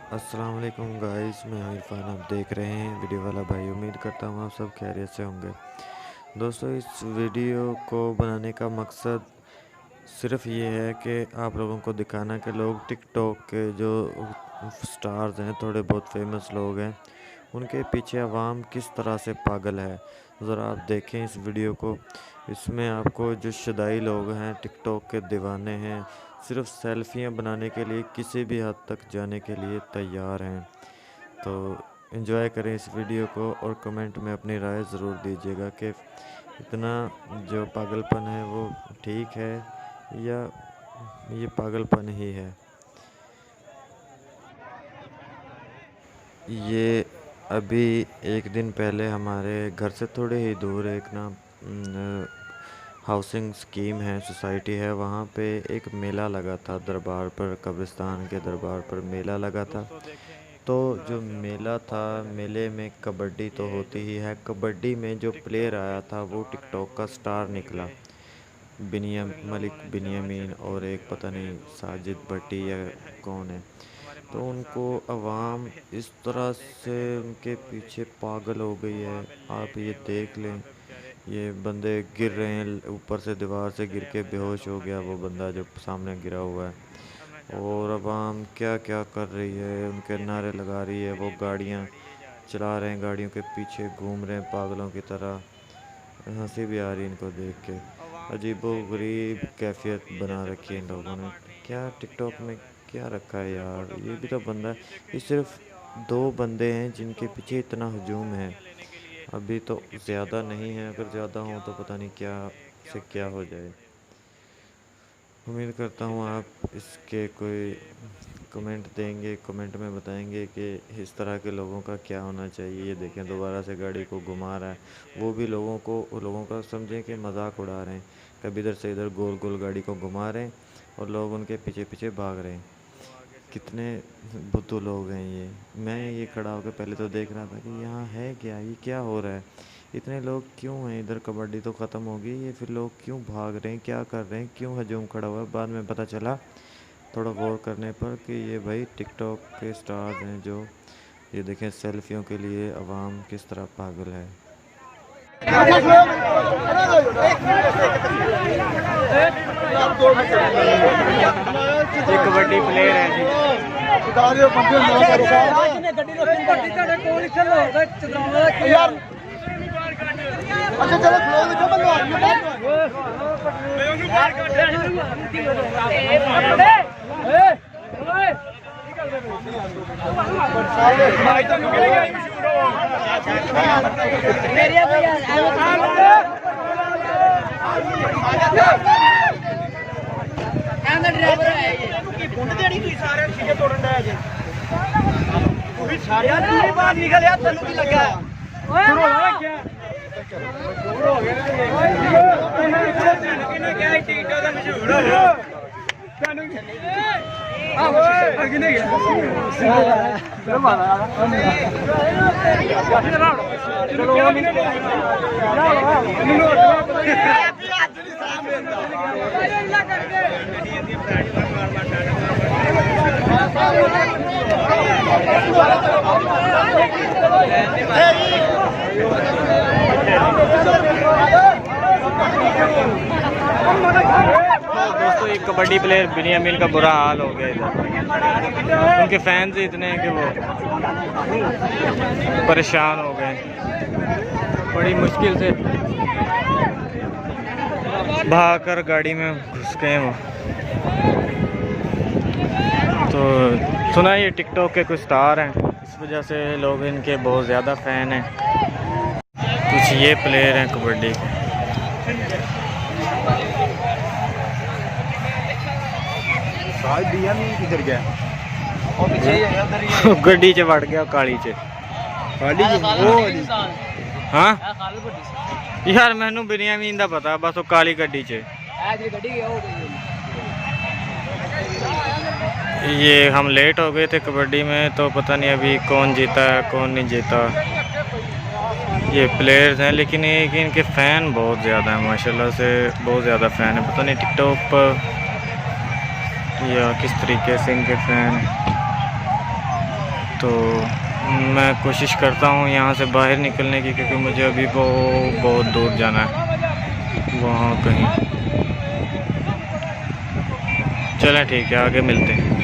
अस्सलाम वालेकुम गाइस, मैं हूं इरफान। आप देख रहे हैं वीडियो वाला भाई। उम्मीद करता हूं आप सब खैरियत से होंगे। दोस्तों, इस वीडियो को बनाने का मकसद सिर्फ ये है कि आप लोगों को दिखाना कि लोग टिकटॉक के जो स्टार्स हैं, थोड़े बहुत फेमस लोग हैं, उनके पीछे आवाम किस तरह से पागल है। ज़रा आप देखें इस वीडियो को। इसमें आपको जो शुदाई लोग हैं, टिकटॉक के दीवाने हैं, सिर्फ सेल्फियां बनाने के लिए किसी भी हद तक जाने के लिए तैयार हैं। तो एंजॉय करें इस वीडियो को और कमेंट में अपनी राय ज़रूर दीजिएगा कि इतना जो पागलपन है वो ठीक है या ये पागलपन ही है। ये अभी एक दिन पहले हमारे घर से थोड़े ही दूर एक हाउसिंग स्कीम है, सोसाइटी है, वहाँ पे एक मेला लगा था। दरबार पर, कब्रिस्तान के दरबार पर मेला लगा था। तो जो मेला था, मेले में कबड्डी तो होती ही है। कबड्डी में जो प्लेयर आया था वो टिकटॉक का स्टार निकला। मलिक बिनियामीन और एक पता नहीं साजिद भट्टी या कौन है। तो उनको अवाम इस तरह से उनके पीछे पागल हो गई है, आप ये देख लें। ये बंदे गिर रहे हैं, ऊपर से दीवार से गिर के बेहोश हो गया वो बंदा जो सामने गिरा हुआ है। और अवाम क्या क्या कर रही है, उनके नारे लगा रही है। वो गाड़ियाँ चला रहे हैं, गाड़ियों के पीछे घूम रहे हैं पागलों की तरह। हंसी भी आ रही है इनको देख के। अजीबो गरीब कैफियत बना रखी है इन लोगों ने। क्या टिकटॉक में क्या रखा है यार। ये भी तो बंदा, ये सिर्फ दो बंदे हैं जिनके पीछे इतना हजूम है। अभी तो ज़्यादा नहीं है, अगर ज़्यादा हो तो पता नहीं क्या से क्या हो जाए। उम्मीद करता हूँ आप इसके कोई कमेंट देंगे, कमेंट में बताएंगे कि इस तरह के लोगों का क्या होना चाहिए। ये देखें, दोबारा से गाड़ी को घुमा रहा है। वो भी लोगों का समझें कि मजाक उड़ा रहे हैं। कभी इधर से इधर गोल गोल गाड़ी को घुमा रहे हैं और लोग उनके पीछे पीछे भाग रहे हैं। कितने बुद्धू लोग हैं ये। मैं ये खड़ा होकर पहले तो देख रहा था कि यहाँ है क्या, ये क्या हो रहा है, इतने लोग क्यों हैं इधर। कबड्डी तो ख़त्म हो गई, ये फिर लोग क्यों भाग रहे हैं, क्या कर रहे हैं, क्यों हजूम खड़ा हुआ है। बाद में पता चला थोड़ा गौर करने पर कि ये भाई टिकटॉक के स्टार्स हैं। जो ये देखें, सेल्फियों के लिए अवाम किस तरह पागल है। ये कबड्डी प्लेयर है जी। अच्छा चलो ड्राइवर है ये बुंड देड़ी तू सारे शीशे तोड़न दे जे तू भी सारे यार बाहर निकल यार तन्नू की लगा ओए क्या दूर हो गया किने क्या टिकटॉक का मशहूर हो तन्नू हां ओए किने गया मारा दोस्तों, ये कबड्डी प्लेयर बिनियामीन का बुरा हाल हो गया इधर। उनके फैंस इतने हैं कि वो परेशान हो गए। बड़ी मुश्किल से भागकर गाड़ी में घुस गए वो। तो सुना ये टिकटॉक के कुछ स्टार हैं, इस वजह से लोग इनके बहुत ज़्यादा फ़ैन हैं। कुछ ये प्लेयर हैं कबड्डी के। किधर गया गड्डी च वड़ गया काली च। हाँ यार, मैनू बिनियामीन दा पता, बस वो काली गड्डी च। ये हम लेट हो गए थे कबड्डी में, तो पता नहीं अभी कौन जीता है कौन नहीं जीता। ये प्लेयर्स हैं, लेकिन ये कि इनके फ़ैन बहुत ज़्यादा हैं, माशाल्लाह से बहुत ज़्यादा फ़ैन है। पता नहीं टिकटॉक पर या किस तरीके से इनके फ़ैन हैं। तो मैं कोशिश करता हूँ यहाँ से बाहर निकलने की, क्योंकि मुझे अभी वो बहुत दूर जाना है वहाँ कहीं। चलें ठीक है, आगे मिलते हैं।